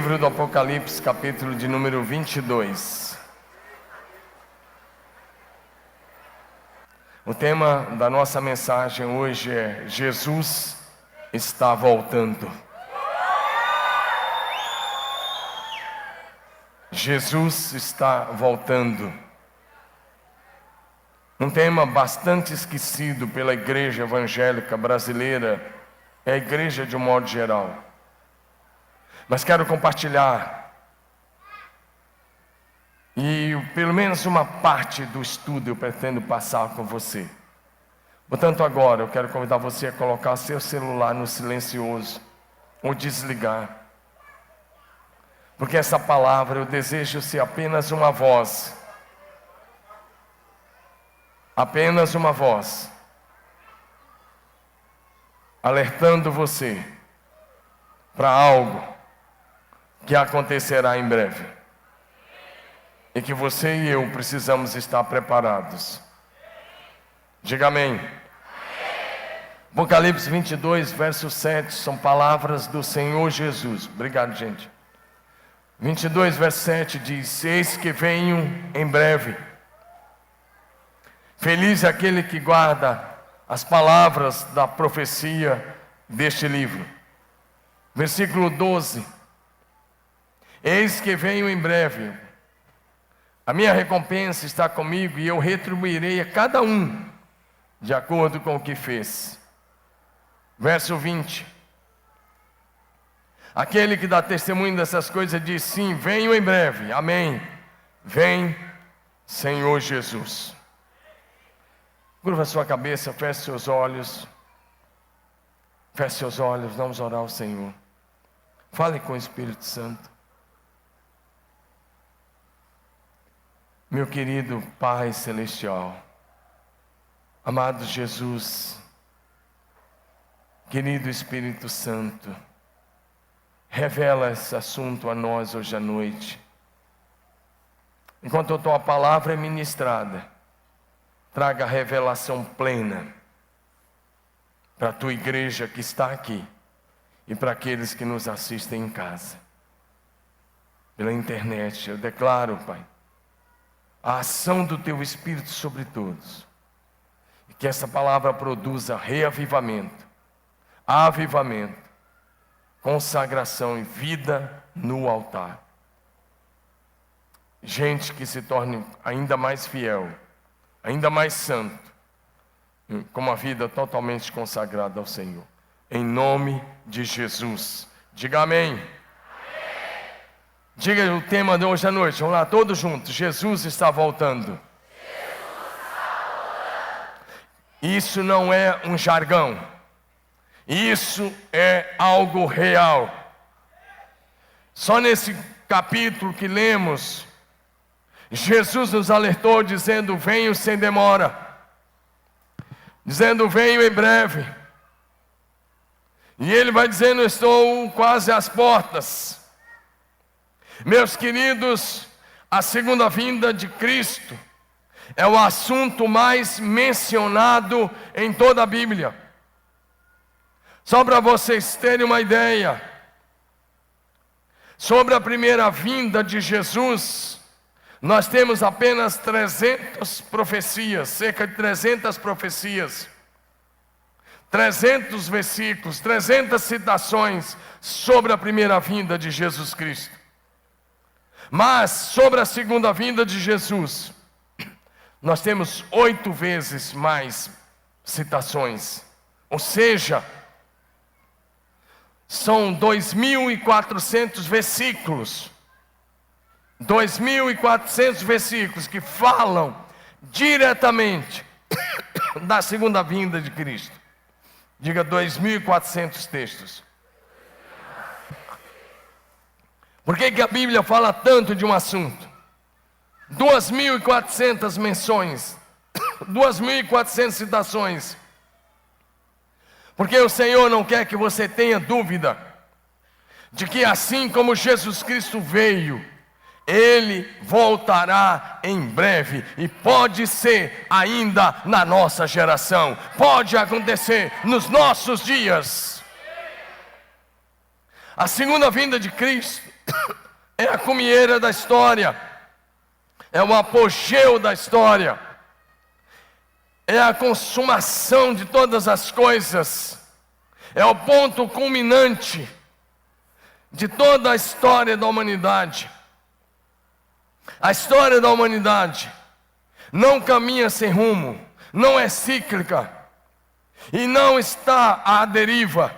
Livro do Apocalipse, capítulo de número 22. O tema da nossa mensagem hoje é: Jesus está voltando. Jesus está voltando. Um tema bastante esquecido pela igreja evangélica brasileira, é a igreja de um modo geral. Mas quero compartilhar, e pelo menos uma parte do estudo eu pretendo passar com você. Portanto, agora eu quero convidar você a colocar seu celular no silencioso, ou desligar. Porque essa palavra eu desejo ser apenas uma voz. Apenas uma voz. Alertando você para algo que acontecerá em breve. E que você e eu precisamos estar preparados. Diga amém. Apocalipse 22, verso 7, são palavras do Senhor Jesus. Obrigado, gente. 22, verso 7 diz: eis que venho em breve. Feliz é aquele que guarda as palavras da profecia deste livro. Versículo 12: eis que venho em breve, a minha recompensa está comigo e eu retribuirei a cada um de acordo com o que fez. Verso 20: aquele que dá testemunho dessas coisas diz: sim, venho em breve, amém. Vem, Senhor Jesus. Curva sua cabeça, feche seus olhos. Feche seus olhos, vamos orar ao Senhor. Fale com o Espírito Santo. Meu querido Pai Celestial, amado Jesus, querido Espírito Santo, revela esse assunto a nós hoje à noite. Enquanto a tua palavra é ministrada, traga revelação plena para a tua igreja que está aqui e para aqueles que nos assistem em casa, pela internet. Eu declaro, Pai, a ação do teu Espírito sobre todos, e que essa palavra produza reavivamento, avivamento, consagração e vida no altar. Gente que se torne ainda mais fiel, ainda mais santo, com uma vida totalmente consagrada ao Senhor. Em nome de Jesus. Diga amém. Diga o tema de hoje à noite. Vamos lá, todos juntos. Jesus está voltando. Isso não é um jargão. Isso é algo real. Só nesse capítulo que lemos, Jesus nos alertou dizendo: venho sem demora. Dizendo: venho em breve. E ele vai dizendo: estou quase às portas. Meus queridos, a segunda vinda de Cristo é o assunto mais mencionado em toda a Bíblia. Só para vocês terem uma ideia, sobre a primeira vinda de Jesus, nós temos apenas 300 profecias, cerca de 300 profecias, 300 versículos, 300 citações sobre a primeira vinda de Jesus Cristo. Mas sobre a segunda vinda de Jesus, nós temos 8 vezes mais citações. Ou seja, são 2.400 versículos. 2.400 versículos que falam diretamente da segunda vinda de Cristo. Diga 2.400 textos. Por que a Bíblia fala tanto de um assunto? 2.400 menções, 2.400 citações. Porque o Senhor não quer que você tenha dúvida de que assim como Jesus Cristo veio, Ele voltará em breve. E pode ser ainda na nossa geração, pode acontecer nos nossos dias. A segunda vinda de Cristo é a cumieira da história, é o apogeu da história, é a consumação de todas as coisas, é o ponto culminante de toda a história da humanidade. A história da humanidade não caminha sem rumo, não é cíclica e não está à deriva.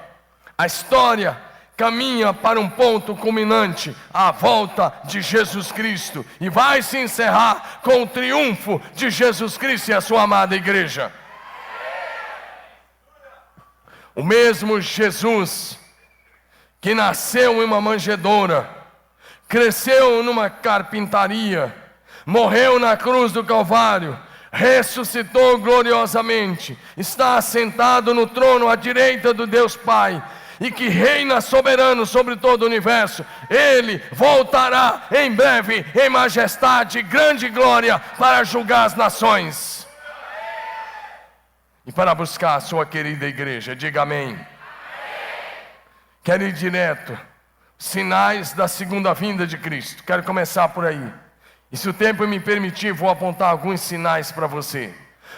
A história caminha para um ponto culminante, a volta de Jesus Cristo, e vai se encerrar com o triunfo de Jesus Cristo e a sua amada igreja. O mesmo Jesus que nasceu em uma manjedoura, cresceu numa carpintaria, morreu na cruz do Calvário, ressuscitou gloriosamente, está assentado no trono à direita do Deus Pai, e que reina soberano sobre todo o universo. Ele voltará em breve em majestade e grande glória para julgar as nações e para buscar a sua querida igreja. Diga amém. Quero ir direto. Sinais da segunda vinda de Cristo. Quero começar por aí. E se o tempo me permitir, vou apontar alguns sinais para você.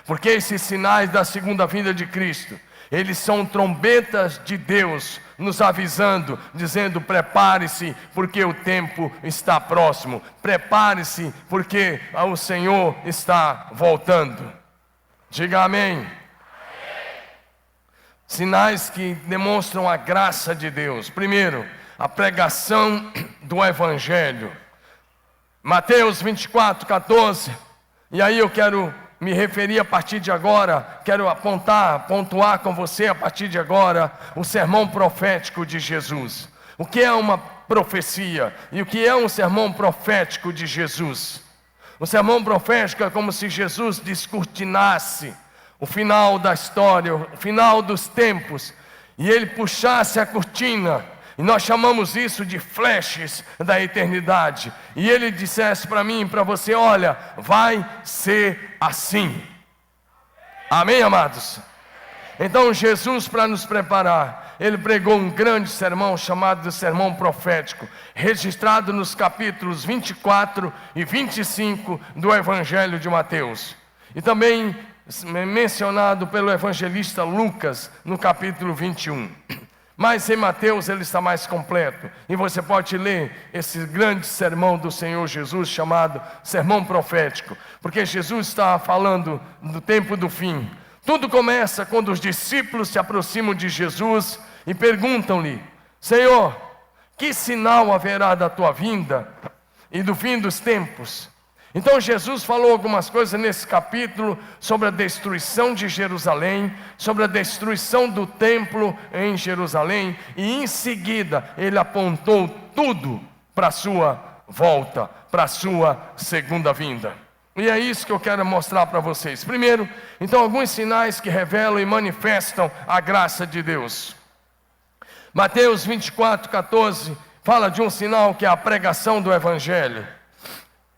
Porque esses sinais da segunda vinda de Cristo, eles são trombetas de Deus nos avisando, dizendo: prepare-se, porque o tempo está próximo. Prepare-se, porque o Senhor está voltando. Diga amém. Sinais que demonstram a graça de Deus. Primeiro, a pregação do Evangelho. Mateus 24:14. E aí eu quero me referir a partir de agora, quero pontuar com você a partir de agora o sermão profético de Jesus. O que é uma profecia e o que é um sermão profético de Jesus? O sermão profético é como se Jesus descortinasse o final da história, o final dos tempos, e ele puxasse a cortina, e nós chamamos isso de flashes da eternidade, e ele dissesse para mim e para você: olha, vai ser assim. Amém, amados? Então Jesus, para nos preparar, ele pregou um grande sermão chamado de sermão profético, registrado nos capítulos 24 e 25 do Evangelho de Mateus, e também mencionado pelo evangelista Lucas no capítulo 21. Mas em Mateus ele está mais completo, e você pode ler esse grande sermão do Senhor Jesus, chamado sermão profético, porque Jesus está falando do tempo do fim. Tudo começa quando os discípulos se aproximam de Jesus e perguntam-lhe: Senhor, que sinal haverá da tua vinda e do fim dos tempos? Então Jesus falou algumas coisas nesse capítulo sobre a destruição de Jerusalém, sobre a destruição do templo em Jerusalém, e em seguida ele apontou tudo para a sua volta, para a sua segunda vinda. E é isso que eu quero mostrar para vocês. Primeiro, então, alguns sinais que revelam e manifestam a graça de Deus. Mateus 24:14 fala de um sinal que é a pregação do Evangelho.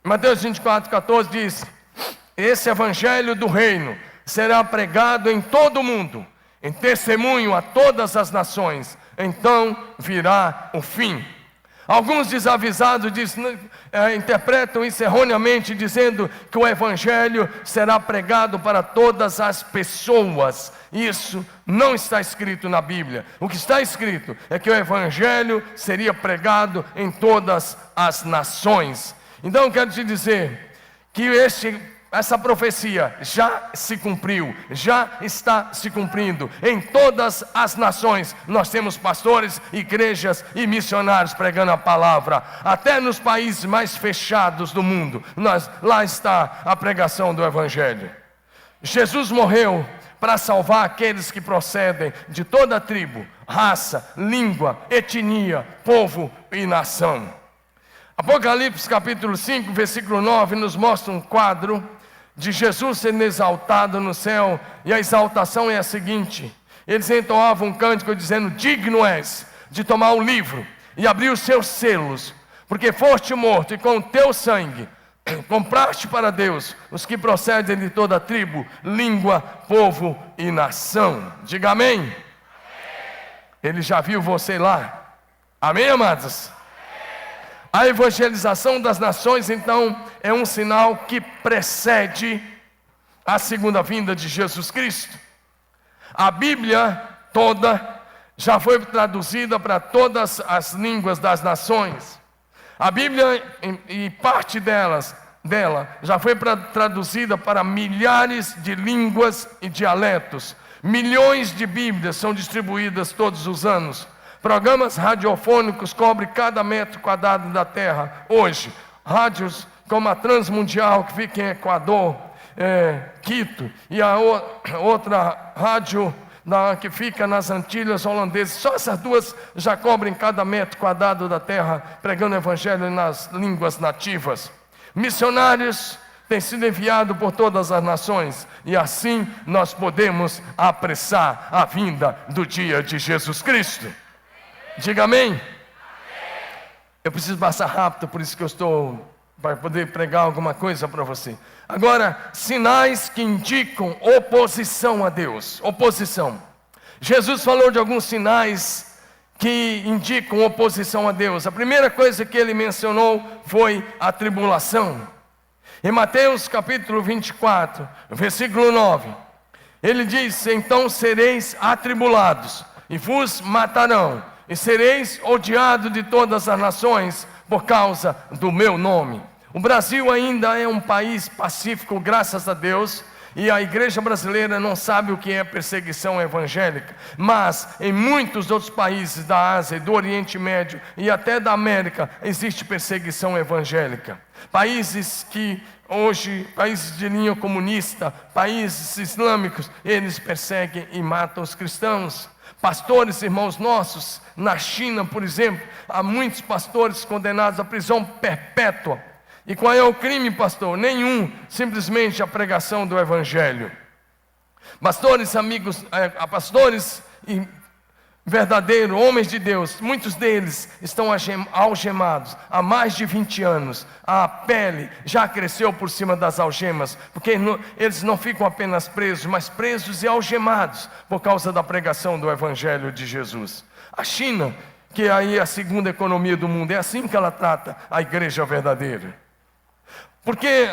Mateus 24:14 diz: esse Evangelho do reino será pregado em todo o mundo, em testemunho a todas as nações, então virá o fim. Alguns desavisados interpretam isso erroneamente, dizendo que o Evangelho será pregado para todas as pessoas. Isso não está escrito na Bíblia. O que está escrito é que o Evangelho seria pregado em todas as nações. Então eu quero te dizer que essa profecia já se cumpriu, já está se cumprindo. Em todas as nações nós temos pastores, igrejas e missionários pregando a palavra. Até nos países mais fechados do mundo, lá está a pregação do Evangelho. Jesus morreu para salvar aqueles que procedem de toda tribo, raça, língua, etnia, povo e nação. Apocalipse capítulo 5, versículo 9, nos mostra um quadro de Jesus sendo exaltado no céu, e a exaltação é a seguinte: eles entoavam um cântico dizendo: digno és de tomar o livro e abrir os seus selos, porque foste morto e com o teu sangue compraste para Deus os que procedem de toda tribo, língua, povo e nação. Diga amém. Amém. Ele já viu você lá. Amém, amados? A evangelização das nações, então, é um sinal que precede a segunda vinda de Jesus Cristo. A Bíblia toda já foi traduzida para todas as línguas das nações. A Bíblia, e parte dela já foi traduzida para milhares de línguas e dialetos. Milhões de Bíblias são distribuídas todos os anos. Programas radiofônicos cobrem cada metro quadrado da terra. Hoje, rádios como a Transmundial, que fica em Equador, Quito, e a outra rádio que fica nas Antilhas holandesas, só essas duas já cobrem cada metro quadrado da terra, pregando o evangelho nas línguas nativas. Missionários têm sido enviados por todas as nações, e assim nós podemos apressar a vinda do dia de Jesus Cristo. Diga amém. Eu preciso passar rápido, por isso que eu estou para poder pregar alguma coisa para você. Agora, sinais que indicam oposição a Deus. Oposição. Jesus falou de alguns sinais que indicam oposição a Deus. A primeira coisa que ele mencionou foi a tribulação. Em Mateus capítulo 24, versículo 9, ele diz: então sereis atribulados, e vos matarão, e sereis odiados de todas as nações por causa do meu nome. O Brasil ainda é um país pacífico, graças a Deus, e a igreja brasileira não sabe o que é perseguição evangélica, mas em muitos outros países da Ásia, do Oriente Médio e até da América, existe perseguição evangélica. Países que hoje, países de linha comunista, países islâmicos, eles perseguem e matam os cristãos. Pastores, irmãos nossos, na China, por exemplo, há muitos pastores condenados à prisão perpétua. E qual é o crime, pastor? Nenhum, simplesmente a pregação do evangelho. Pastores, amigos, pastores e verdadeiros, homens de Deus, muitos deles estão algemados há mais de 20 anos. A pele já cresceu por cima das algemas, porque eles não ficam apenas presos, mas presos e algemados por causa da pregação do evangelho de Jesus. A China, que aí é a segunda economia do mundo, é assim que ela trata a igreja verdadeira. Porque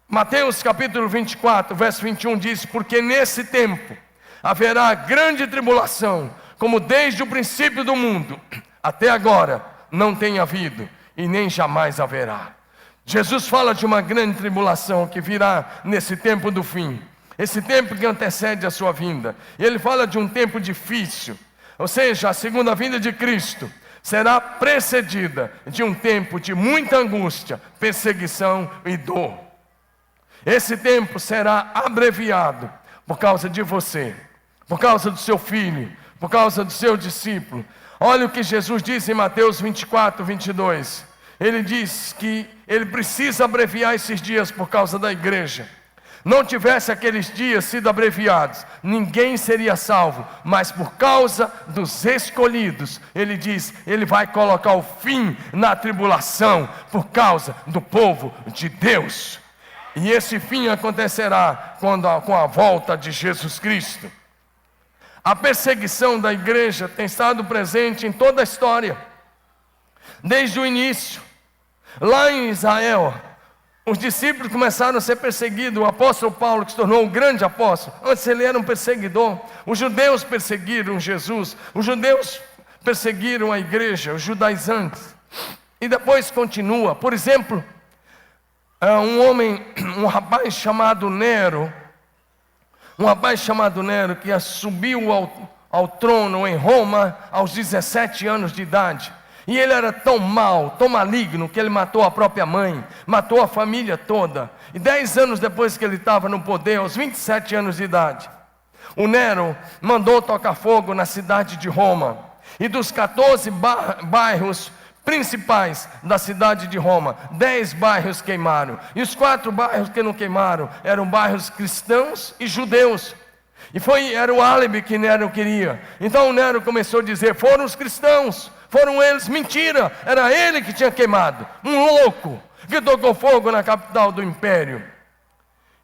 Mateus capítulo 24, verso 21 diz: porque nesse tempo haverá grande tribulação, como desde o princípio do mundo até agora não tem havido e nem jamais haverá. Jesus fala de uma grande tribulação que virá nesse tempo do fim, esse tempo que antecede a sua vinda. E ele fala de um tempo difícil, ou seja, a segunda vinda de Cristo será precedida de um tempo de muita angústia, perseguição e dor. Esse tempo será abreviado por causa de você, por causa do seu filho, por causa do seu discípulo. Olha o que Jesus diz em Mateus 24, 22. Ele diz que ele precisa abreviar esses dias por causa da igreja. Não tivesse aqueles dias sido abreviados, ninguém seria salvo, mas por causa dos escolhidos, ele diz, ele vai colocar o fim na tribulação, por causa do povo de Deus. E esse fim acontecerá com a volta de Jesus Cristo. A perseguição da igreja tem estado presente em toda a história, desde o início. Lá em Israel, os discípulos começaram a ser perseguidos. O apóstolo Paulo, que se tornou um grande apóstolo, antes ele era um perseguidor. Os judeus perseguiram Jesus, os judeus perseguiram a igreja, os judaizantes. E depois continua. Por exemplo, um rapaz chamado Nero, que subiu ao trono em Roma aos 17 anos de idade. E ele era tão mau, tão maligno, que ele matou a própria mãe, matou a família toda. E 10 anos depois que ele estava no poder, aos 27 anos de idade, o Nero mandou tocar fogo na cidade de Roma. E dos 14 bairros principais da cidade de Roma, 10 bairros queimaram. E os 4 bairros que não queimaram eram bairros cristãos e judeus. E era o álibi que Nero queria. Então o Nero começou a dizer: foram os cristãos, foram eles. Mentira, era ele que tinha queimado. Um louco que tocou fogo na capital do império.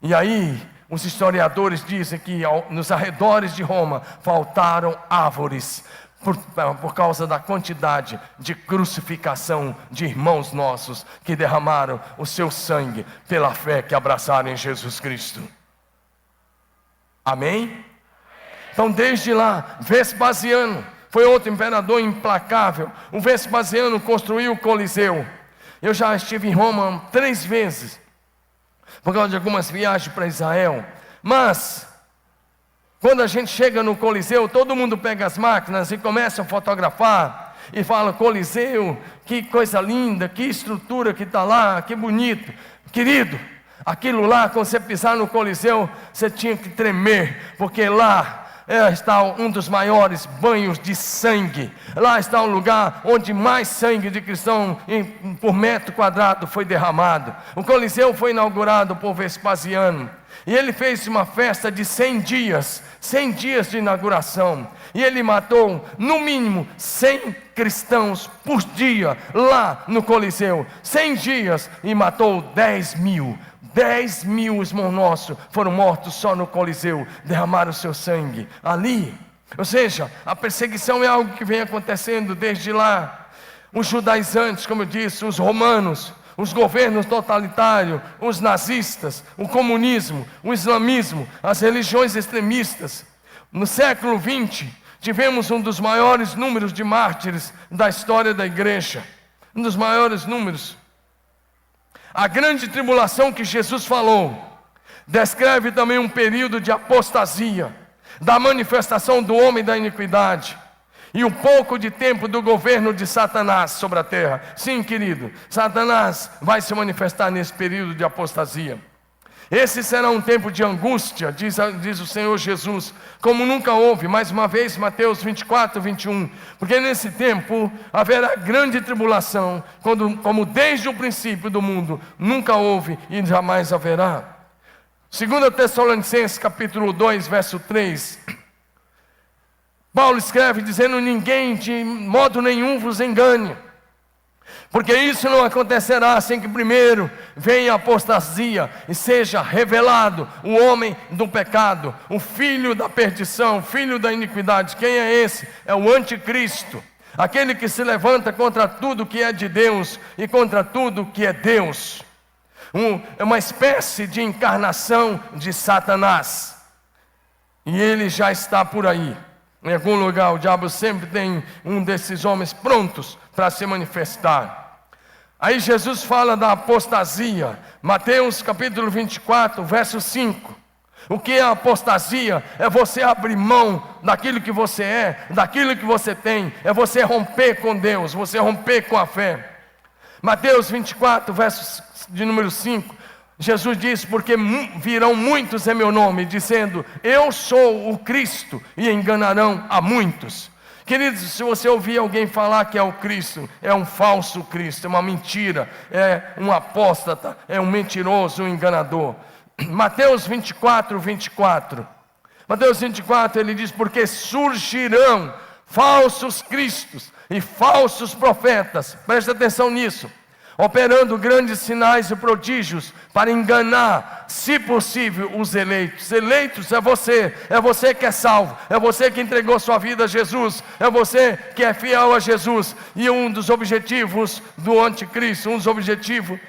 E aí os historiadores dizem que nos arredores de Roma faltaram árvores por causa da quantidade de crucificação de irmãos nossos que derramaram o seu sangue pela fé que abraçaram em Jesus Cristo. Amém? Então desde lá, Vespasiano foi outro imperador implacável. O Vespasiano construiu o Coliseu. Eu já estive em Roma 3 vezes, por causa de algumas viagens para Israel. Mas quando a gente chega no Coliseu, todo mundo pega as máquinas e começa a fotografar e fala: Coliseu, que coisa linda, que estrutura que está lá, que bonito. Querido, aquilo lá, quando você pisar no Coliseu, você tinha que tremer, porque lá está um dos maiores banhos de sangue. Lá está um lugar onde mais sangue de cristão por metro quadrado foi derramado. O Coliseu foi inaugurado por Vespasiano, e ele fez uma festa de 100 dias de inauguração, e ele matou no mínimo 100 cristãos por dia lá no Coliseu. 100 dias e matou 10 mil. 10 mil irmãos nossos foram mortos só no Coliseu, derramaram o seu sangue ali. Ou seja, a perseguição é algo que vem acontecendo desde lá. Os judaizantes, como eu disse, os romanos, os governos totalitários, os nazistas, o comunismo, o islamismo, as religiões extremistas. No século 20, tivemos um dos maiores números de mártires da história da igreja. Um dos maiores números. A grande tribulação que Jesus falou descreve também um período de apostasia, da manifestação do homem da iniquidade, e um pouco de tempo do governo de Satanás sobre a terra. Sim, querido, Satanás vai se manifestar nesse período de apostasia. Esse será um tempo de angústia, diz o Senhor Jesus, como nunca houve. Mais uma vez, Mateus 24, 21. Porque nesse tempo haverá grande tribulação, como desde o princípio do mundo nunca houve e jamais haverá. 2 Tessalonicenses capítulo 2, verso 3. Paulo escreve dizendo: ninguém de modo nenhum vos engane, porque isso não acontecerá sem que primeiro venha a apostasia e seja revelado o homem do pecado, o filho da perdição, o filho da iniquidade. Quem é esse? É o anticristo, aquele que se levanta contra tudo que é de Deus e contra tudo que é Deus. É uma espécie de encarnação de Satanás, e ele já está por aí. Em algum lugar o diabo sempre tem um desses homens prontos para se manifestar. Aí Jesus fala da apostasia, Mateus capítulo 24, verso 5. O que é a apostasia? É você abrir mão daquilo que você é, daquilo que você tem. É você romper com Deus, você romper com a fé. Mateus 24, verso de número 5. Jesus diz: porque virão muitos em meu nome, dizendo: eu sou o Cristo, e enganarão a muitos. Queridos, se você ouvir alguém falar que é o Cristo, é um falso Cristo, é uma mentira, é um apóstata, é um mentiroso, um enganador. Mateus 24, 24. Mateus 24, ele diz: porque surgirão falsos cristos e falsos profetas. Presta atenção nisso. Operando grandes sinais e prodígios para enganar, se possível, os eleitos. Eleitos é você que é salvo, é você que entregou sua vida a Jesus, é você que é fiel a Jesus. E um dos objetivos do anticristo, um dos objetivos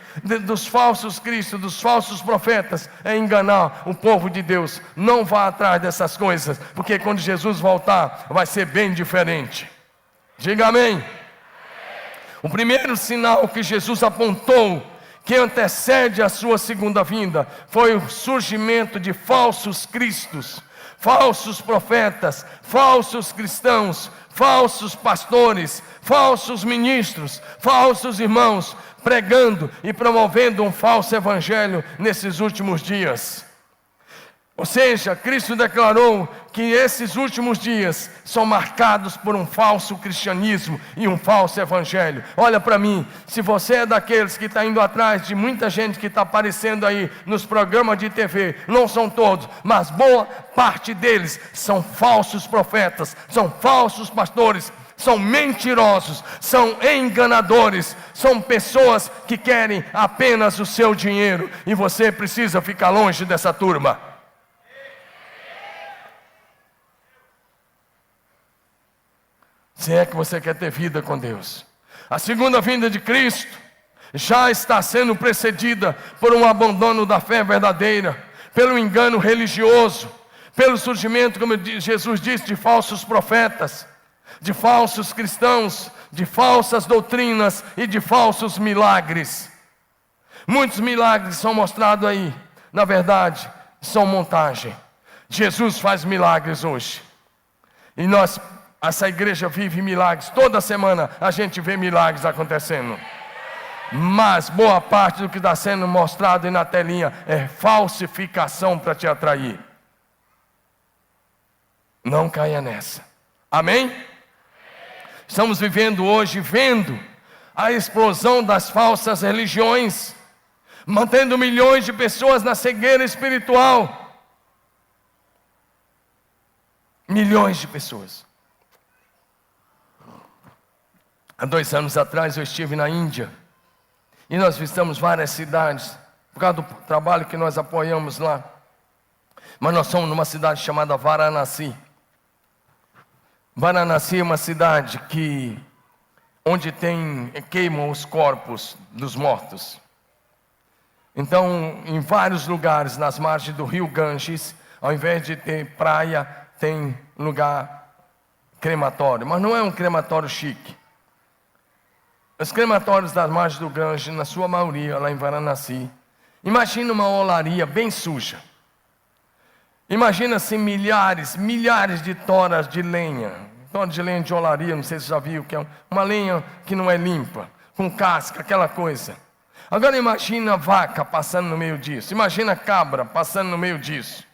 dos falsos cristos, dos falsos profetas, é enganar o povo de Deus. Não vá atrás dessas coisas, porque quando Jesus voltar, vai ser bem diferente. Diga amém. O primeiro sinal que Jesus apontou, que antecede a sua segunda vinda, foi o surgimento de falsos cristos, falsos profetas, falsos cristãos, falsos pastores, falsos ministros, falsos irmãos, pregando e promovendo um falso evangelho nesses últimos dias. Ou seja, Cristo declarou que esses últimos dias são marcados por um falso cristianismo e um falso evangelho. Olha para mim, se você é daqueles que está indo atrás de muita gente que está aparecendo aí nos programas de TV, não são todos, mas boa parte deles são falsos profetas, são falsos pastores, são mentirosos, são enganadores, são pessoas que querem apenas o seu dinheiro, e você precisa ficar longe dessa turma. Se é que você quer ter vida com Deus. A segunda vinda de Cristo já está sendo precedida por um abandono da fé verdadeira, pelo engano religioso, pelo surgimento, como Jesus disse, de falsos profetas, de falsos cristãos, de falsas doutrinas e de falsos milagres. Muitos milagres são mostrados aí, na verdade, são montagem. Jesus faz milagres hoje. E essa igreja vive milagres. Toda semana a gente vê milagres acontecendo. Mas boa parte do que está sendo mostrado aí na telinha é falsificação para te atrair. Não caia nessa. Amém? Estamos vivendo hoje, vendo a explosão das falsas religiões, mantendo milhões de pessoas na cegueira espiritual. Milhões de pessoas. Há 2 anos atrás eu estive na Índia. E nós visitamos várias cidades, por causa do trabalho que nós apoiamos lá. Mas nós somos numa cidade chamada Varanasi. Varanasi é uma cidade onde queimam os corpos dos mortos. Então, em vários lugares, nas margens do rio Ganges, ao invés de ter praia, tem lugar crematório. Mas não é um crematório chique. Os crematórios das margens do Ganges, na sua maioria, lá em Varanasi. Imagina uma olaria bem suja. Imagina assim milhares de toras de lenha. Tora de lenha de olaria, não sei se você já viu, que é uma lenha que não é limpa, com casca, aquela coisa. Agora imagina vaca passando no meio disso. Imagina cabra passando no meio disso.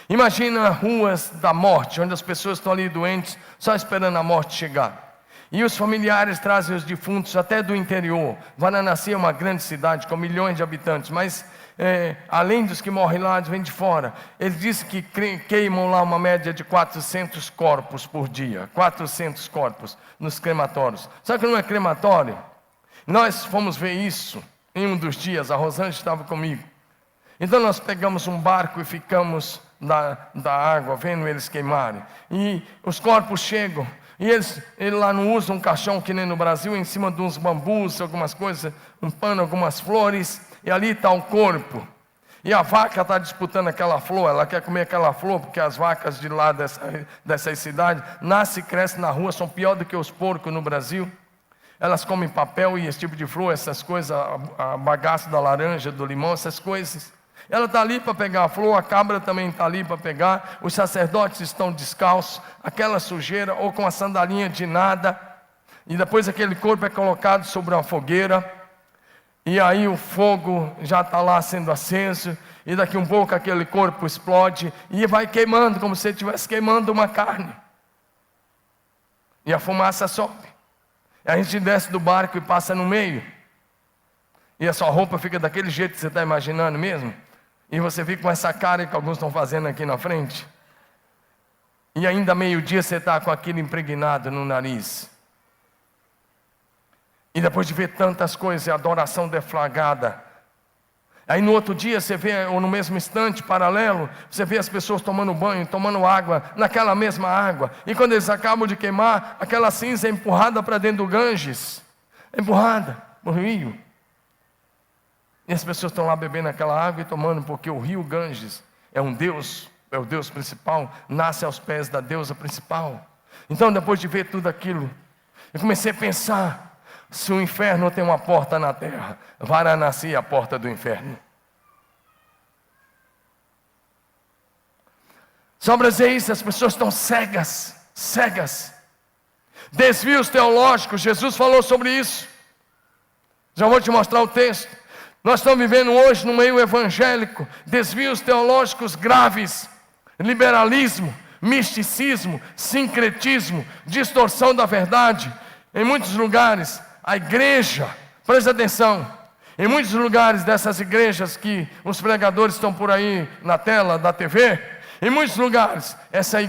Imagina ruas da morte, onde as pessoas estão ali doentes, só esperando a morte chegar. E os familiares trazem os defuntos até do interior. Varanasi é uma grande cidade com milhões de habitantes, mas além dos que morrem lá, vêm de fora. Eles dizem que queimam lá uma média de 400 corpos por dia. 400 corpos nos crematórios. Sabe que não é crematório? Nós fomos ver isso em um dos dias, a Rosângela estava comigo. Então nós pegamos um barco e ficamos da água, vendo eles queimarem. E os corpos chegam. E eles lá não usam um caixão que nem no Brasil, em cima de uns bambus, algumas coisas, um pano, algumas flores, e ali está o corpo. E a vaca está disputando aquela flor, ela quer comer aquela flor, porque as vacas de lá dessas cidades, nascem e crescem na rua, são pior do que os porcos no Brasil. Elas comem papel e esse tipo de flor, essas coisas, a bagaço da laranja, do limão, essas coisas. Ela está ali para pegar a flor, a cabra também está ali para pegar, os sacerdotes estão descalços, aquela sujeira, ou com a sandalinha de nada, e depois aquele corpo é colocado sobre uma fogueira, e aí o fogo já está lá sendo aceso, e daqui um pouco aquele corpo explode, e vai queimando, como se estivesse queimando uma carne, e a fumaça sobe, a gente desce do barco e passa no meio, e a sua roupa fica daquele jeito que você está imaginando mesmo, e você fica com essa cara que alguns estão fazendo aqui na frente. E ainda meio-dia você está com aquilo impregnado no nariz. E depois de ver tantas coisas, a adoração deflagrada. Aí no outro dia você vê, ou no mesmo instante, paralelo, você vê as pessoas tomando banho, tomando água, naquela mesma água. E quando eles acabam de queimar, aquela cinza é empurrada para dentro do Ganges. Empurrada no rio. E as pessoas estão lá bebendo aquela água e tomando, porque o rio Ganges é um Deus, é o Deus principal, nasce aos pés da deusa principal. Então depois de ver tudo aquilo, eu comecei a pensar, se o inferno tem uma porta na terra, Varanasi é a porta do inferno. Só para dizer isso, as pessoas estão cegas. Desvios teológicos, Jesus falou sobre isso. Já vou te mostrar o texto. Nós estamos vivendo hoje no meio evangélico, desvios teológicos graves, liberalismo, misticismo, sincretismo, distorção da verdade. Em muitos lugares, a igreja, presta atenção, em muitos lugares dessas igrejas que os pregadores estão por aí na tela da TV, em muitos lugares, essas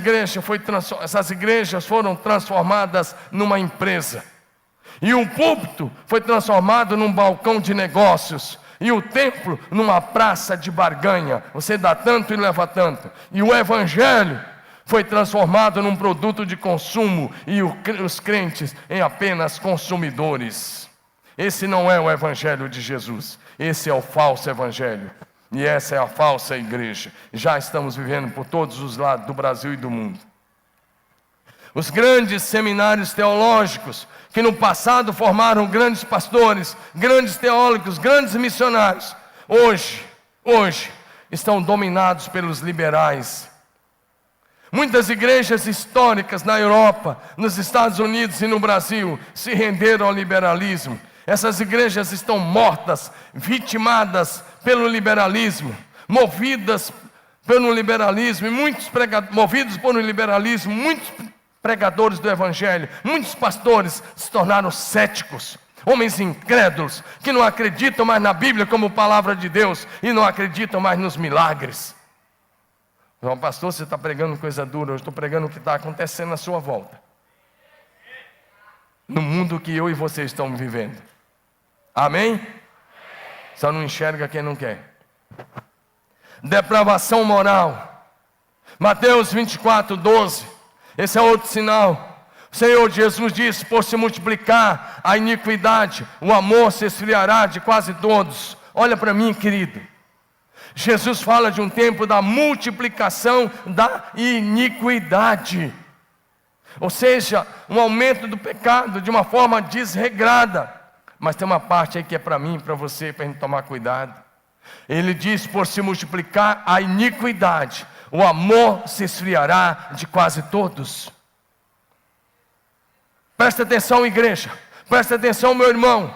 igrejas foram transformadas numa empresa. E o púlpito foi transformado num balcão de negócios. E o templo numa praça de barganha. Você dá tanto e leva tanto. E o evangelho foi transformado num produto de consumo e os crentes em apenas consumidores. Esse não é o evangelho de Jesus, esse é o falso evangelho. E essa é a falsa igreja. Já estamos vivendo por todos os lados do Brasil e do mundo. Os grandes seminários teológicos, que no passado formaram grandes pastores, grandes teólogos, grandes missionários, hoje estão dominados pelos liberais. Muitas igrejas históricas na Europa, nos Estados Unidos e no Brasil se renderam ao liberalismo. Essas igrejas estão mortas, vitimadas pelo liberalismo, movidas pelo liberalismo, e movidos por um liberalismo, muitos pregadores do evangelho, muitos pastores se tornaram céticos, homens incrédulos, que não acreditam mais na Bíblia como palavra de Deus, e não acreditam mais nos milagres. Não, pastor, você está pregando coisa dura, eu estou pregando o que está acontecendo à sua volta, no mundo que eu e você estamos vivendo. Amém? Só não enxerga quem não quer. Depravação moral. Mateus 24, 12. Esse é outro sinal. O Senhor Jesus disse: por se multiplicar a iniquidade, o amor se esfriará de quase todos. Olha para mim, querido. Jesus fala de um tempo da multiplicação da iniquidade. Ou seja, um aumento do pecado de uma forma desregrada. Mas tem uma parte aí que é para mim e para você, para a gente tomar cuidado. Ele diz: por se multiplicar a iniquidade, o amor se esfriará de quase todos. Presta atenção, igreja. Presta atenção, meu irmão.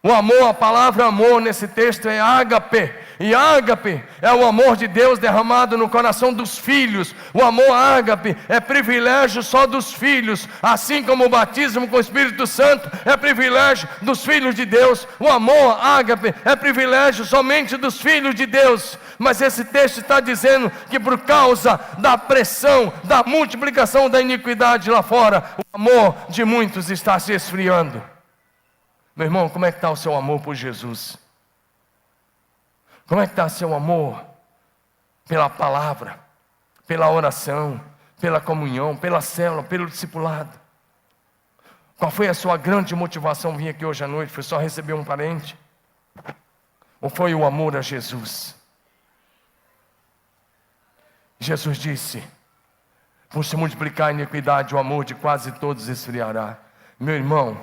O amor, a palavra amor nesse texto é ágape. E ágape é o amor de Deus derramado no coração dos filhos. O amor ágape é privilégio só dos filhos, assim como o batismo com o Espírito Santo é privilégio dos filhos de Deus. O amor ágape é privilégio somente dos filhos de Deus. Mas esse texto está dizendo que por causa da pressão, da multiplicação da iniquidade lá fora, o amor de muitos está se esfriando. Meu irmão, como é que está o seu amor por Jesus? Como é que está seu amor pela palavra, pela oração, pela comunhão, pela célula, pelo discipulado? Qual foi a sua grande motivação vir aqui hoje à noite? Foi só receber um parente? Ou foi o amor a Jesus? Jesus disse: por se multiplicar a iniquidade, o amor de quase todos esfriará. Meu irmão,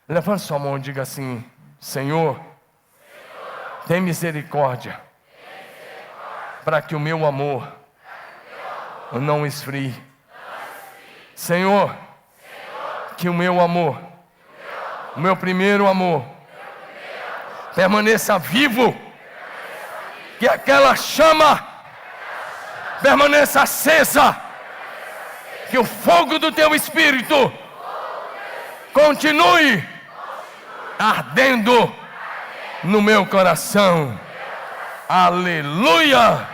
levante sua mão e diga assim: Senhor, tem misericórdia, para que o meu amor não esfrie. Senhor, que o meu amor, o meu primeiro amor, permaneça vivo, que aquela chama permaneça acesa, que o fogo do teu Espírito continue ardendo no meu coração. Aleluia!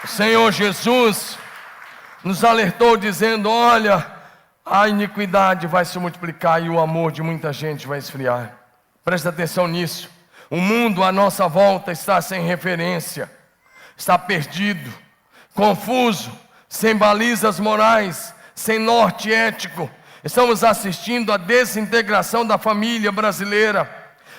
O Senhor Jesus nos alertou dizendo: olha, a iniquidade vai se multiplicar e o amor de muita gente vai esfriar. Presta atenção nisso. O mundo à nossa volta está sem referência, está perdido, confuso, sem balizas morais, sem norte ético. Estamos assistindo à desintegração da família brasileira.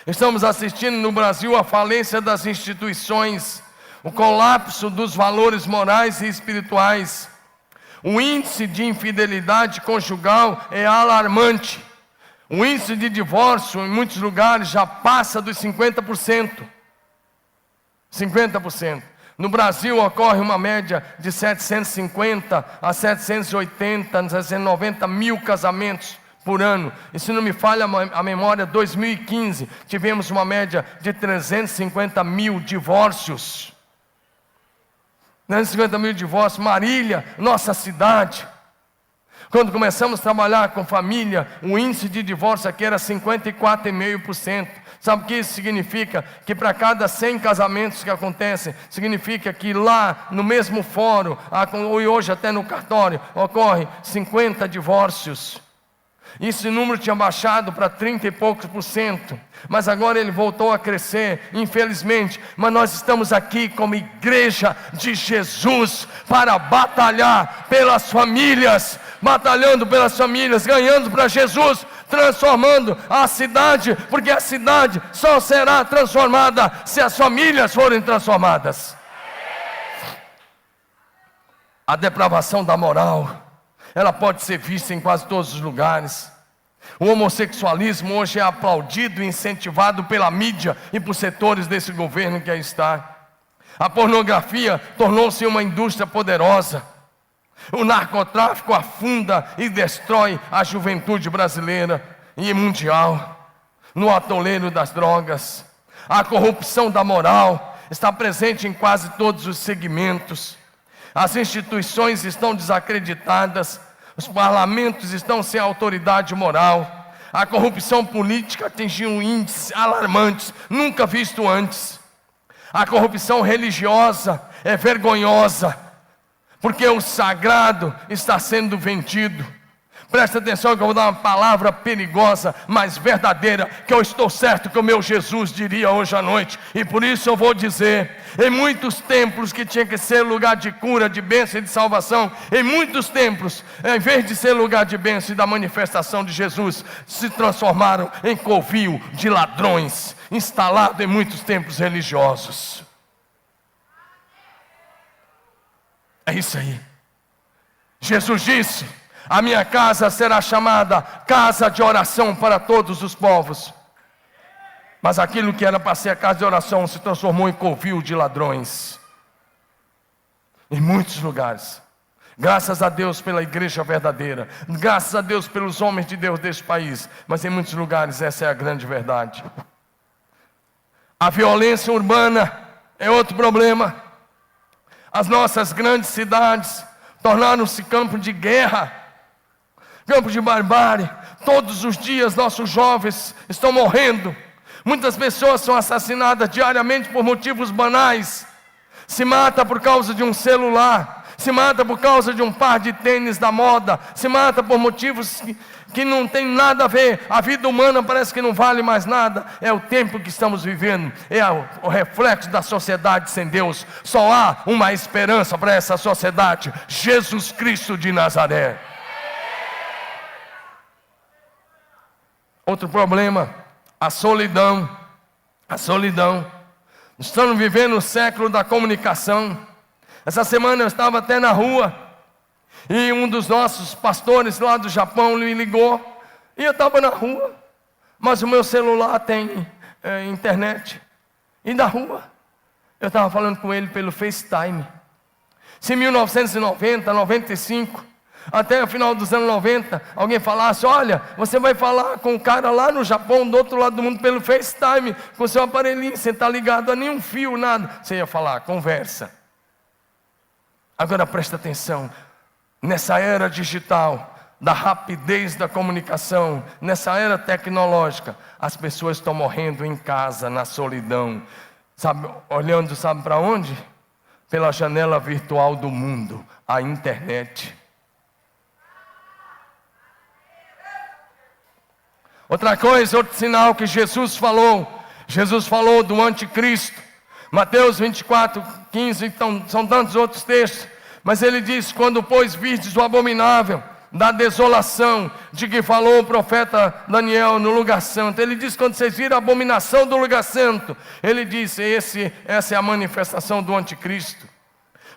Estamos assistindo no Brasil a falência das instituições, o colapso dos valores morais e espirituais. O índice de infidelidade conjugal é alarmante. O índice de divórcio em muitos lugares já passa dos 50%. 50%. No Brasil ocorre uma média de 750 a 780, 790 mil casamentos por ano. E se não me falha a memória, 2015 tivemos uma média de 350 mil divórcios. 350 mil divórcios. Marília, nossa cidade. Quando começamos a trabalhar com família, o índice de divórcio aqui era 54,5%. Sabe o que isso significa? Que para cada 100 casamentos que acontecem, significa que lá no mesmo fórum, ou hoje até no cartório, ocorre 50 divórcios. Esse número tinha baixado para 30 e poucos por cento, mas agora ele voltou a crescer, infelizmente. Mas nós estamos aqui como igreja de Jesus para batalhar pelas famílias, batalhando pelas famílias, ganhando para Jesus, transformando a cidade, porque a cidade só será transformada se as famílias forem transformadas. A depravação da moral, ela pode ser vista em quase todos os lugares. O homossexualismo hoje é aplaudido e incentivado pela mídia e por setores desse governo que aí está. A pornografia tornou-se uma indústria poderosa. O narcotráfico afunda e destrói a juventude brasileira e mundial no atoleiro das drogas. A corrupção da moral está presente em quase todos os segmentos. As instituições estão desacreditadas, os parlamentos estão sem autoridade moral. A corrupção política atingiu índices alarmantes, nunca visto antes. A corrupção religiosa é vergonhosa, porque o sagrado está sendo vendido. Presta atenção que eu vou dar uma palavra perigosa, mas verdadeira, que eu estou certo que o meu Jesus diria hoje à noite. E por isso eu vou dizer, em muitos templos que tinha que ser lugar de cura, de bênção e de salvação, em muitos templos, em vez de ser lugar de bênção e da manifestação de Jesus, se transformaram em covil de ladrões, instalado em muitos templos religiosos. É isso aí. Jesus disse: a minha casa será chamada casa de oração para todos os povos. Mas aquilo que era para ser a casa de oração se transformou em covil de ladrões. Em muitos lugares. Graças a Deus pela igreja verdadeira. Graças a Deus pelos homens de Deus deste país. Mas em muitos lugares essa é a grande verdade. A violência urbana é outro problema. As nossas grandes cidades tornaram-se campo de guerra, campo de barbárie. Todos os dias nossos jovens estão morrendo. Muitas pessoas são assassinadas diariamente por motivos banais. Se mata por causa de um celular, se mata por causa de um par de tênis da moda, se mata por motivos que não tem nada a ver. A vida humana parece que não vale mais nada. É o tempo que estamos vivendo, é o reflexo da sociedade sem Deus. Só há uma esperança para essa sociedade: Jesus Cristo de Nazaré. Outro problema, a solidão. A solidão. Estamos vivendo o século da comunicação. Essa semana eu estava até na rua, e um dos nossos pastores lá do Japão me ligou, e eu estava na rua, mas o meu celular tem internet. E da rua, eu estava falando com ele pelo FaceTime. Se em 1990, 95... até o final dos anos 90, alguém falasse: olha, você vai falar com o cara lá no Japão, do outro lado do mundo, pelo FaceTime, com o seu aparelhinho, sem estar ligado a nenhum fio, nada. Você ia falar: conversa. Agora presta atenção, nessa era digital, da rapidez da comunicação, nessa era tecnológica, as pessoas estão morrendo em casa, na solidão. Sabe, olhando, sabe para onde? Pela janela virtual do mundo, a internet. Outra coisa, outro sinal que Jesus falou do anticristo. Mateus 24, 15, então, são tantos outros textos. Mas ele diz: quando pois virdes o abominável da desolação, de que falou o profeta Daniel no lugar santo. Ele diz: quando vocês viram a abominação do lugar santo, ele diz: essa é a manifestação do anticristo.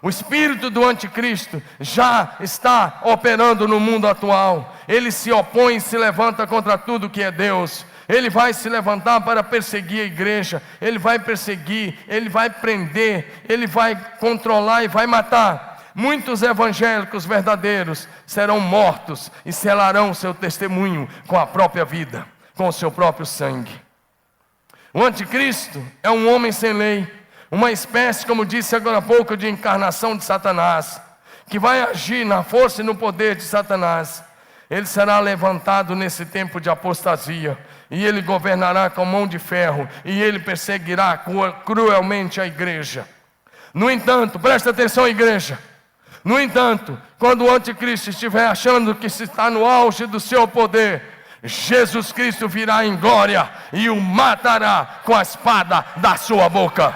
O espírito do anticristo já está operando no mundo atual. Ele se opõe e se levanta contra tudo que é Deus. Ele vai se levantar para perseguir a igreja. Ele vai perseguir, ele vai prender, ele vai controlar e vai matar. Muitos evangélicos verdadeiros serão mortos e selarão seu testemunho com a própria vida, com o seu próprio sangue. O anticristo é um homem sem lei, uma espécie, como disse agora há pouco, de encarnação de Satanás, que vai agir na força e no poder de Satanás. Ele será levantado nesse tempo de apostasia, e ele governará com mão de ferro, e ele perseguirá cruelmente a igreja. No entanto, presta atenção, igreja, No entanto, quando o anticristo estiver achando que se está no auge do seu poder, Jesus Cristo virá em glória e o matará com a espada da sua boca.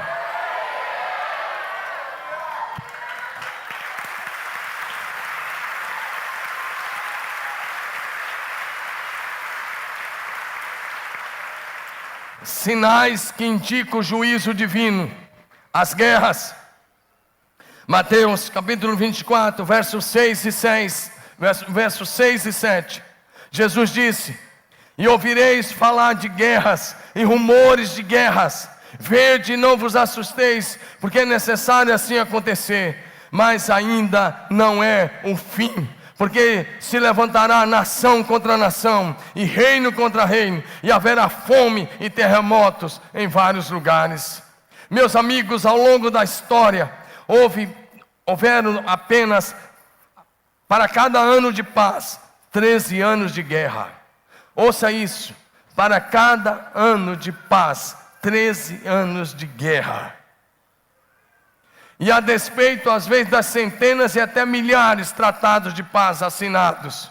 Sinais que indicam o juízo divino, as guerras. Mateus capítulo 24, versos 6 e 6, versos 6 e 7. Jesus disse: e ouvireis falar de guerras e rumores de guerras. Vede e não vos assusteis, porque é necessário assim acontecer, mas ainda não é o fim. Porque se levantará nação contra nação, e reino contra reino, e haverá fome e terremotos em vários lugares. Meus amigos, ao longo da história, houveram apenas, para cada ano de paz, 13 anos de guerra. Ouça isso, para cada ano de paz, 13 anos de guerra. E a despeito, às vezes, das centenas e até milhares de tratados de paz assinados,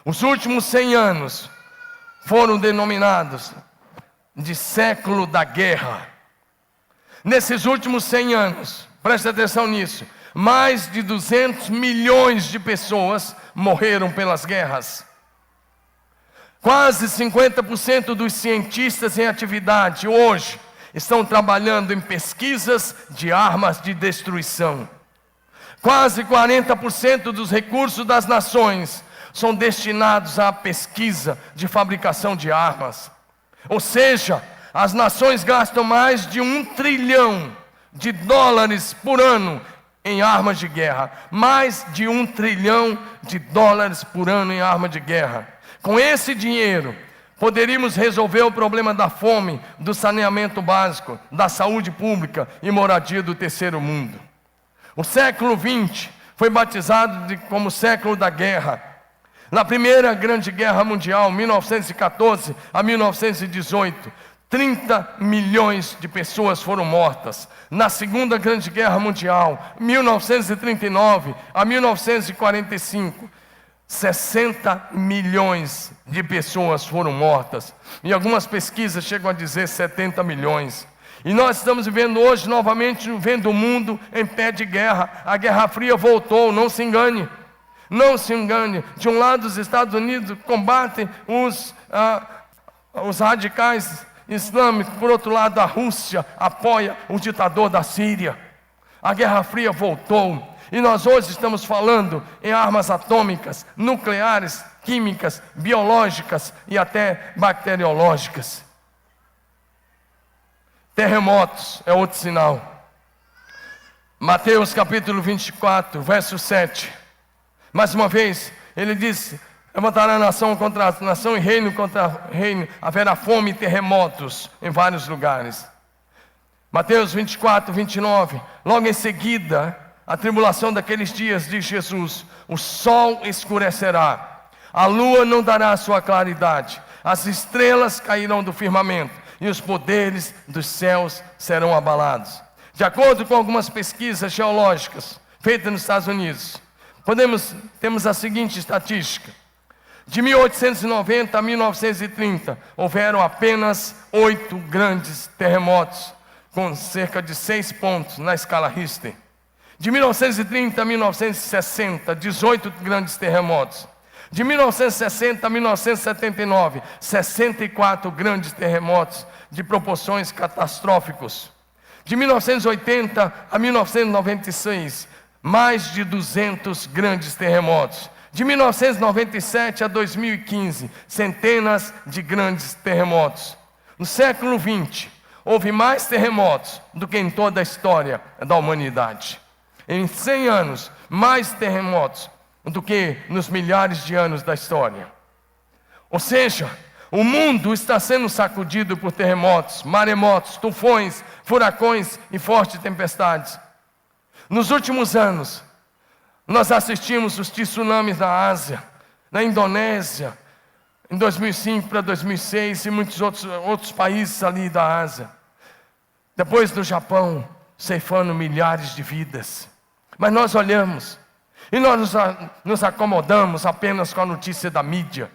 os últimos 100 anos foram denominados de século da guerra. Nesses últimos 100 anos, preste atenção nisso, mais de 200 milhões de pessoas morreram pelas guerras. Quase 50% dos cientistas em atividade hoje estão trabalhando em pesquisas de armas de destruição. Quase 40% dos recursos das nações são destinados à pesquisa de fabricação de armas. Ou seja, as nações gastam mais de $1 trilhão por ano em armas de guerra. Mais de $1 trilhão por ano em armas de guerra. Com esse dinheiro, poderíamos resolver o problema da fome, do saneamento básico, da saúde pública e moradia do terceiro mundo. O século XX foi batizado como século da guerra. Na primeira grande guerra mundial, 1914 a 1918, 30 milhões de pessoas foram mortas. Na segunda grande guerra mundial, 1939 a 1945, 60 milhões de pessoas foram mortas. E algumas pesquisas chegam a dizer 70 milhões. E nós estamos vivendo hoje novamente, vendo o mundo em pé de guerra. A Guerra Fria voltou, não se engane. Não se engane. De um lado, os Estados Unidos combatem os radicais islâmicos. Por outro lado, a Rússia apoia o ditador da Síria. A Guerra Fria voltou. E nós hoje estamos falando em armas atômicas, nucleares, químicas, biológicas e até bacteriológicas. Terremotos é outro sinal. Mateus capítulo 24, verso 7. Mais uma vez, ele disse: levantará nação contra nação e reino contra reino, haverá fome e terremotos em vários lugares. Mateus 24, 29. Logo em seguida, a tribulação daqueles dias, diz Jesus: o sol escurecerá, a lua não dará a sua claridade, as estrelas cairão do firmamento, e os poderes dos céus serão abalados. De acordo com algumas pesquisas geológicas feitas nos Estados Unidos, temos a seguinte estatística: de 1890 a 1930, houveram apenas 8 grandes terremotos, com cerca de 6 pontos na escala Richter. De 1930 a 1960, 18 grandes terremotos. De 1960 a 1979, 64 grandes terremotos de proporções catastróficas. De 1980 a 1996, mais de 200 grandes terremotos. De 1997 a 2015, centenas de grandes terremotos. No século XX, houve mais terremotos do que em toda a história da humanidade. Em 100 anos, mais terremotos do que nos milhares de anos da história. Ou seja, o mundo está sendo sacudido por terremotos, maremotos, tufões, furacões e fortes tempestades. Nos últimos anos, nós assistimos os tsunamis na Ásia, na Indonésia, em 2005 para 2006 e muitos outros países ali da Ásia. Depois do Japão, ceifando milhares de vidas. Mas nós olhamos E nós nos acomodamos apenas com a notícia da mídia.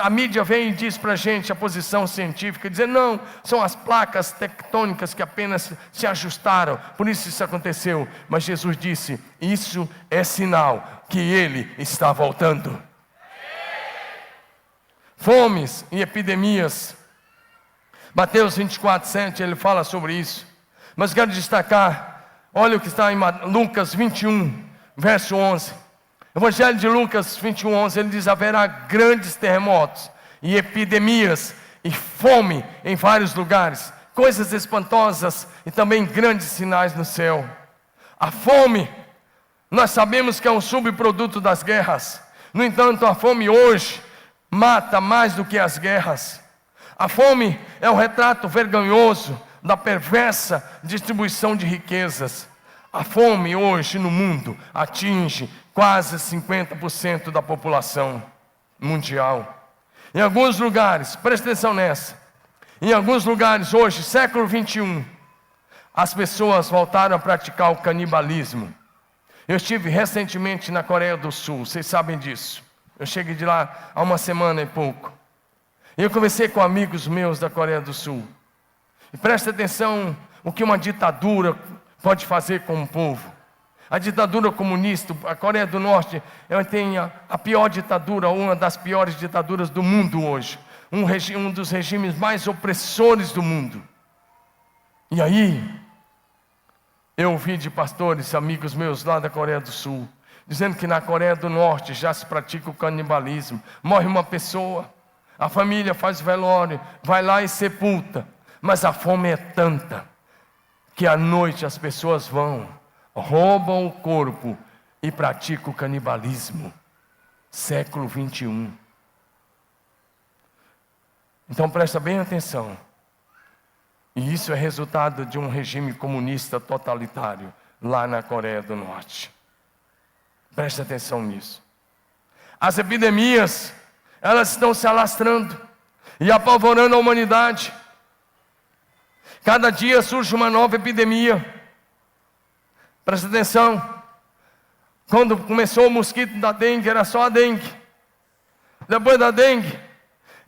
A mídia vem e diz para a gente a posição científica, dizendo, não, são as placas tectônicas que apenas se ajustaram, por isso aconteceu. Mas Jesus disse, isso é sinal que Ele está voltando. Fomes e epidemias. Mateus 24:7, ele fala sobre isso. Mas quero destacar, olha o que está em Lucas 21, verso 11. Evangelho de Lucas 21:11, ele diz, haverá grandes terremotos e epidemias e fome em vários lugares, coisas espantosas e também grandes sinais no céu. A fome, nós sabemos que é um subproduto das guerras. No entanto, a fome hoje mata mais do que as guerras. A fome é o retrato vergonhoso da perversa distribuição de riquezas. A fome hoje no mundo atinge quase 50% da população mundial. Em alguns lugares, presta atenção nessa, em alguns lugares hoje, século 21, as pessoas voltaram a praticar o canibalismo. Eu estive recentemente na Coreia do Sul, vocês sabem disso. Eu cheguei de lá há uma semana e pouco. E eu conversei com amigos meus da Coreia do Sul. E presta atenção o que uma ditadura pode fazer com um povo. A ditadura comunista, a Coreia do Norte, tem a pior ditadura, uma das piores ditaduras do mundo hoje. Um dos regimes mais opressores do mundo. E aí, eu ouvi de pastores, amigos meus lá da Coreia do Sul, dizendo que na Coreia do Norte já se pratica o canibalismo. Morre uma pessoa, a família faz velório, vai lá e sepulta. Mas a fome é tanta que à noite as pessoas vão, roubam o corpo e praticam o canibalismo. Século 21. Então presta bem atenção. E isso é resultado de um regime comunista totalitário lá na Coreia do Norte. Presta atenção nisso. As epidemias, elas estão se alastrando e apavorando a humanidade. Cada dia surge uma nova epidemia. Presta atenção. Quando começou o mosquito da dengue, era só a dengue. Depois da dengue,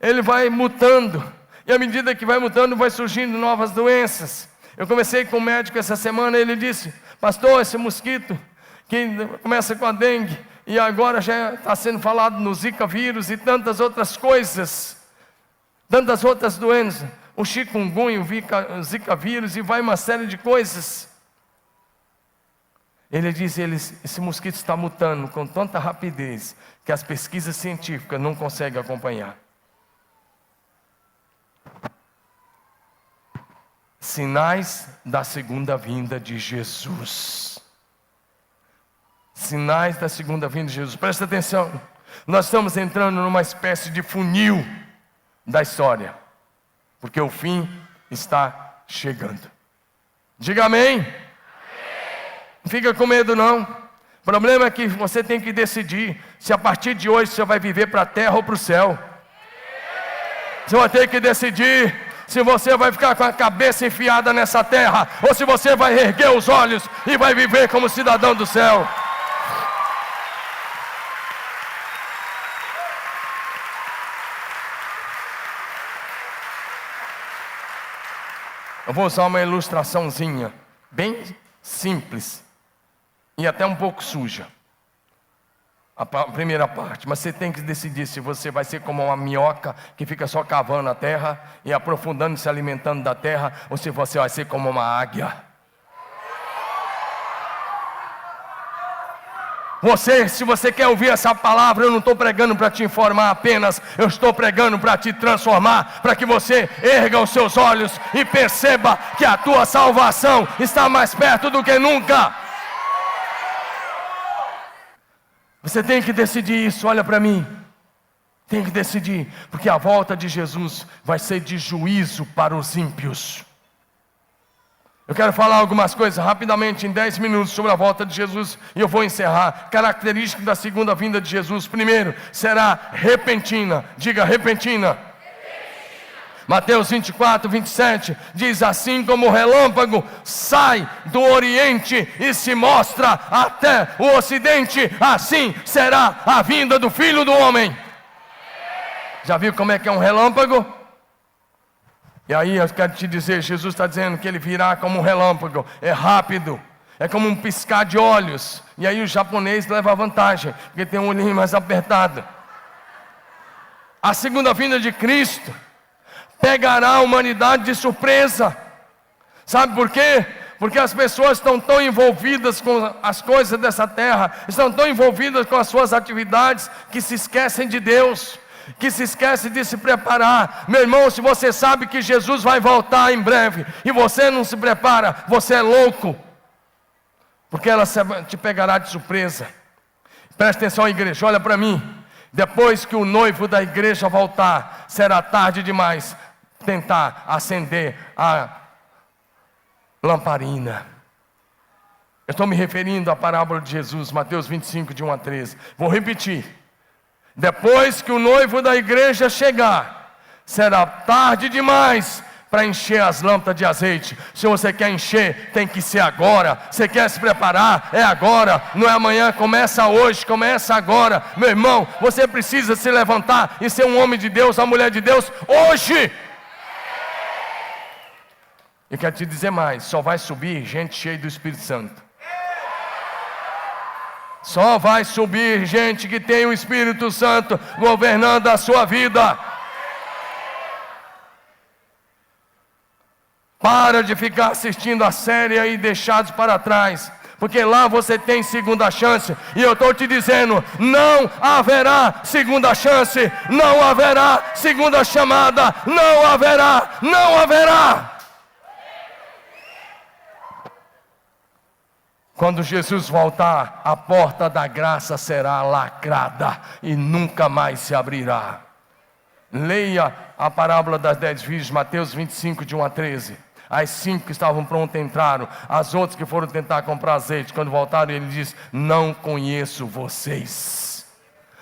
ele vai mutando. E à medida que vai mutando, vai surgindo novas doenças. Eu conversei com um médico essa semana, ele disse, pastor, esse mosquito que começa com a dengue, e agora já está sendo falado no Zika vírus e tantas outras coisas, tantas outras doenças, o chikungunya, o Zika vírus, e vai uma série de coisas. Ele diz, esse mosquito está mutando com tanta rapidez, que as pesquisas científicas não conseguem acompanhar. Sinais da segunda vinda de Jesus. Sinais da segunda vinda de Jesus. Presta atenção. Nós estamos entrando numa espécie de funil da história. Porque o fim está chegando. Diga amém. Não fica com medo não. O problema é que você tem que decidir se a partir de hoje você vai viver para a terra ou para o céu. Você vai ter que decidir se você vai ficar com a cabeça enfiada nessa terra, ou se você vai erguer os olhos e vai viver como cidadão do céu. Eu vou usar uma ilustraçãozinha, bem simples, e até um pouco suja. A primeira parte, mas você tem que decidir se você vai ser como uma minhoca que fica só cavando a terra e aprofundando e se alimentando da terra, ou se você vai ser como uma águia. Se você quer ouvir essa palavra, eu não estou pregando para te informar apenas, eu estou pregando para te transformar, para que você erga os seus olhos e perceba que a tua salvação está mais perto do que nunca. Você tem que decidir isso, olha para mim. Tem que decidir, porque a volta de Jesus vai ser de juízo para os ímpios. Eu quero falar algumas coisas rapidamente em 10 minutos sobre a volta de Jesus e eu vou encerrar. Característica da segunda vinda de Jesus. Primeiro, será repentina. Diga repentina. Mateus 24, 27 diz: assim como o relâmpago sai do oriente e se mostra até o ocidente, assim será a vinda do Filho do Homem. Já viu como é que é um relâmpago? E aí eu quero te dizer, Jesus está dizendo que ele virá como um relâmpago, é rápido, é como um piscar de olhos. E aí o japonês leva vantagem, porque tem um olhinho mais apertado. A segunda vinda de Cristo pegará a humanidade de surpresa. Sabe por quê? Porque as pessoas estão tão envolvidas com as coisas dessa terra, estão tão envolvidas com as suas atividades, que se esquecem de Deus, que se esquecem de se preparar. Meu irmão, se você sabe que Jesus vai voltar em breve, e você não se prepara, você é louco, porque ela te pegará de surpresa. Presta atenção, igreja, olha para mim. Depois que o noivo da igreja voltar, será tarde demais tentar acender a lamparina. Eu estou me referindo à parábola de Jesus, Mateus 25, de 1 a 13. Vou repetir. Depois que o noivo da igreja chegar, será tarde demais para encher as lâmpadas de azeite. Se você quer encher, tem que ser agora. Você quer se preparar? É agora, não é amanhã. Começa hoje, começa agora. Meu irmão, você precisa se levantar e ser um homem de Deus, uma mulher de Deus, hoje. Eu quero te dizer mais, só vai subir gente cheia do Espírito Santo. Só vai subir gente que tem o Espírito Santo governando a sua vida. Para de ficar assistindo a série e deixados para trás, porque lá você tem segunda chance. E eu estou te dizendo, não haverá segunda chance, não haverá segunda chamada, não haverá, não haverá. Quando Jesus voltar, a porta da graça será lacrada e nunca mais se abrirá. Leia a parábola das 10 virgens, Mateus 25, de 1 a 13. As 5 que estavam prontas entraram, as outras que foram tentar comprar azeite, quando voltaram ele diz: não conheço vocês.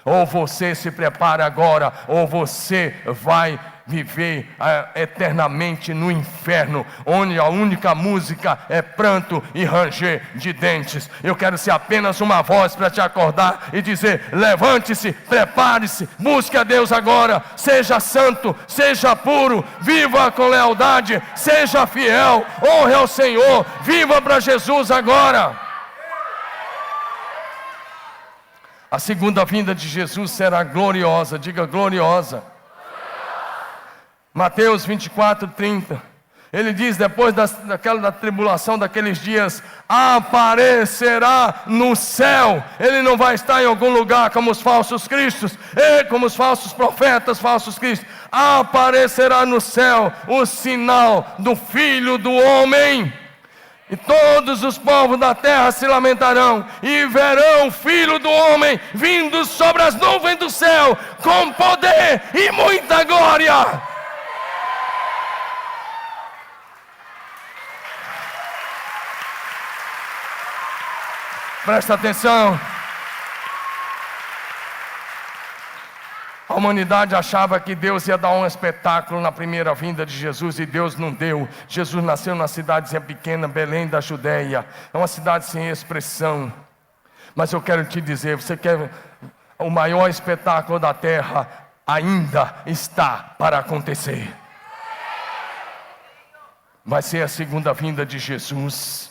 Ou você se prepara agora, ou você vai viver eternamente no inferno, onde a única música é pranto e ranger de dentes. Eu quero ser apenas uma voz para te acordar e dizer: levante-se, prepare-se, busque a Deus agora, seja santo, seja puro, viva com lealdade, seja fiel, honre ao Senhor, viva para Jesus agora. A segunda vinda de Jesus será gloriosa, diga gloriosa. Mateus 24, 30, ele diz: depois da tribulação daqueles dias, aparecerá no céu. Ele não vai estar em algum lugar como os falsos cristos, como os falsos profetas, falsos cristos. Aparecerá no céu o sinal do Filho do Homem. E todos os povos da terra se lamentarão e verão o Filho do Homem vindo sobre as nuvens do céu, com poder e muita glória. Presta atenção. A humanidade achava que Deus ia dar um espetáculo na primeira vinda de Jesus, e Deus não deu. Jesus nasceu numa cidadezinha pequena, Belém da Judéia. É uma cidade sem expressão. Mas eu quero te dizer, você quer o maior espetáculo da terra? Ainda está para acontecer. Vai ser a segunda vinda de Jesus,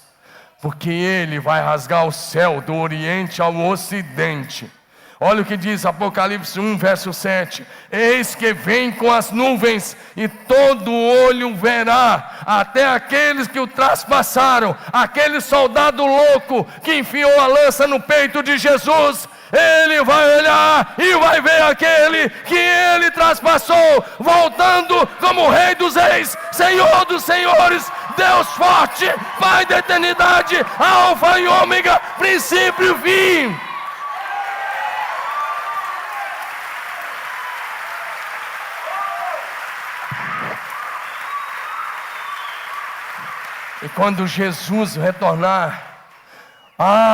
porque Ele vai rasgar o céu do oriente ao ocidente. Olha o que diz Apocalipse 1, verso 7. Eis que vem com as nuvens, e todo olho verá, até aqueles que o traspassaram, aquele soldado louco que enfiou a lança no peito de Jesus. Ele vai olhar e vai ver aquele que ele traspassou, voltando como Rei dos Reis, Senhor dos Senhores, Deus forte, Pai da eternidade, Alfa e Ômega, princípio e fim. E quando Jesus retornar,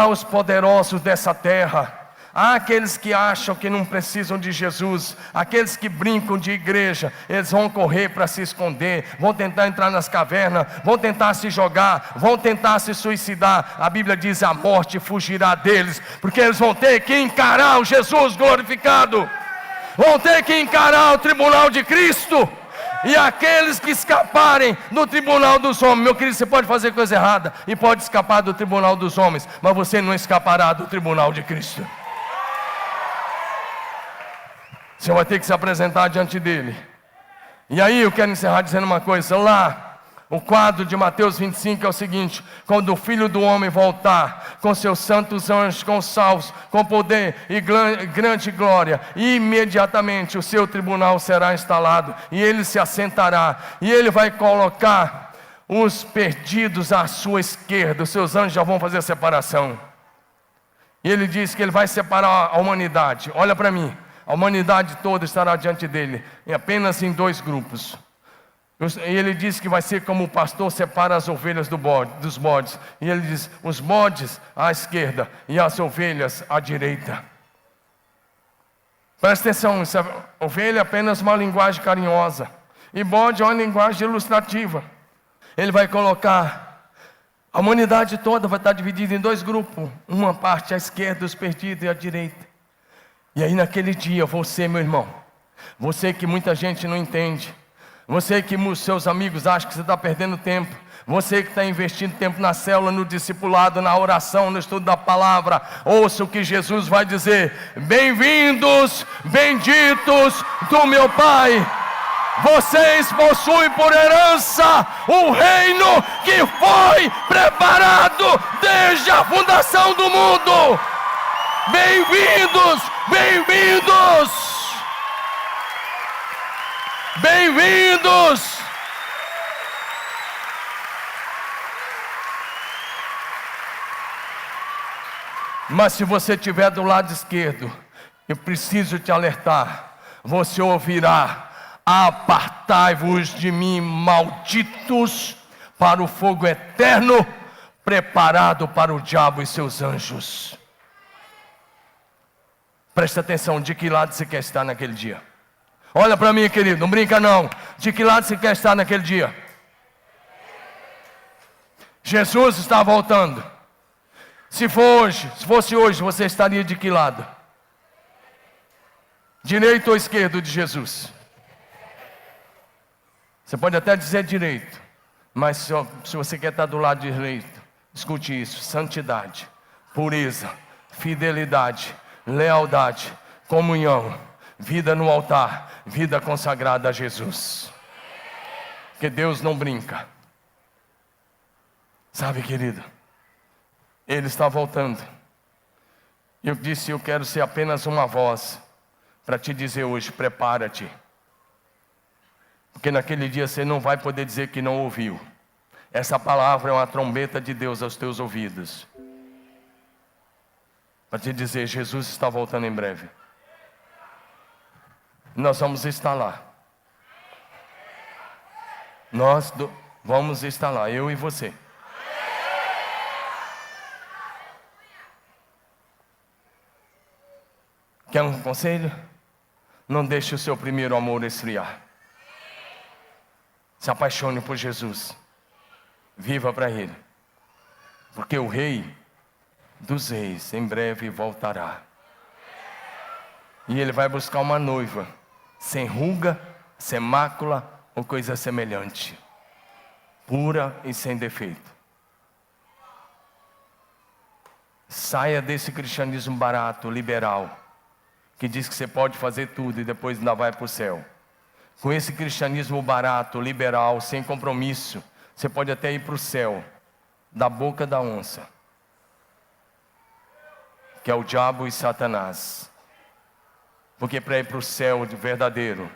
os poderosos dessa terra, Há aqueles que acham que não precisam de Jesus, aqueles que brincam de igreja, eles vão correr para se esconder, vão tentar entrar nas cavernas, vão tentar se jogar, vão tentar se suicidar. A Bíblia diz: a morte fugirá deles, porque eles vão ter que encarar o Jesus glorificado, vão ter que encarar o tribunal de Cristo. E aqueles que escaparem do tribunal dos homens, meu querido, você pode fazer coisa errada e pode escapar do tribunal dos homens, mas você não escapará do tribunal de Cristo. Você vai ter que se apresentar diante dele. E aí eu quero encerrar dizendo uma coisa. Lá, o quadro de Mateus 25 é o seguinte: quando o Filho do Homem voltar com seus santos anjos, com salvos, com poder e grande glória, imediatamente o seu tribunal será instalado, e ele se assentará, e ele vai colocar os perdidos à sua esquerda. Os seus anjos já vão fazer a separação. E ele diz que ele vai separar a humanidade. Olha para mim, a humanidade toda estará diante dele, apenas em 2 grupos. E ele diz que vai ser como o pastor separa as ovelhas dos bodes. E ele diz: os bodes à esquerda e as ovelhas à direita. Presta atenção, ovelha é apenas uma linguagem carinhosa, e bode é uma linguagem ilustrativa. Ele vai colocar a humanidade toda, vai estar dividida em 2 grupos. Uma parte à esquerda, os perdidos, e à direita. E aí naquele dia, você, meu irmão, você que muita gente não entende, você que seus amigos acham que você está perdendo tempo, você que está investindo tempo na célula, no discipulado, na oração, no estudo da palavra, ouça o que Jesus vai dizer: bem-vindos, benditos do meu Pai. Vocês possuem por herança o reino que foi preparado desde a fundação do mundo. Bem-vindos, bem-vindos. Bem-vindos! Mas se você estiver do lado esquerdo, eu preciso te alertar, você ouvirá: apartai-vos de mim, malditos, para o fogo eterno, preparado para o diabo e seus anjos. Presta atenção, de que lado você quer estar naquele dia? Olha para mim, querido, não brinca não. De que lado você quer estar naquele dia? Jesus está voltando. Se fosse hoje, você estaria de que lado? Direito ou esquerdo de Jesus? Você pode até dizer direito, mas se você quer estar do lado direito, escute isso: santidade, pureza, fidelidade, lealdade, comunhão, vida no altar, vida consagrada a Jesus. Porque Deus não brinca. Sabe, querido, Ele está voltando. Eu disse: eu quero ser apenas uma voz para te dizer hoje: prepara-te. Porque naquele dia você não vai poder dizer que não ouviu. Essa palavra é uma trombeta de Deus aos teus ouvidos, para te dizer: Jesus está voltando em breve. Nós vamos estar lá. Vamos estar lá, eu e você. Quer um conselho? Não deixe o seu primeiro amor esfriar. Se apaixone por Jesus. Viva para Ele. Porque o Rei dos Reis em breve voltará. E Ele vai buscar uma noiva sem ruga, sem mácula ou coisa semelhante, pura e sem defeito. Saia desse cristianismo barato, liberal, que diz que você pode fazer tudo e depois ainda vai para o céu. Com esse cristianismo barato, liberal, sem compromisso, você pode até ir para o céu, da boca da onça, que é o diabo e Satanás. Porque para ir para o céu de verdadeiro,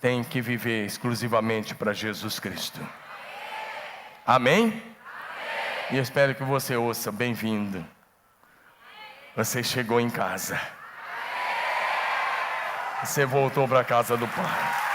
tem que viver exclusivamente para Jesus Cristo. Amém? Amém? E eu espero que você ouça: bem-vindo. Você chegou em casa. Você voltou para a casa do Pai.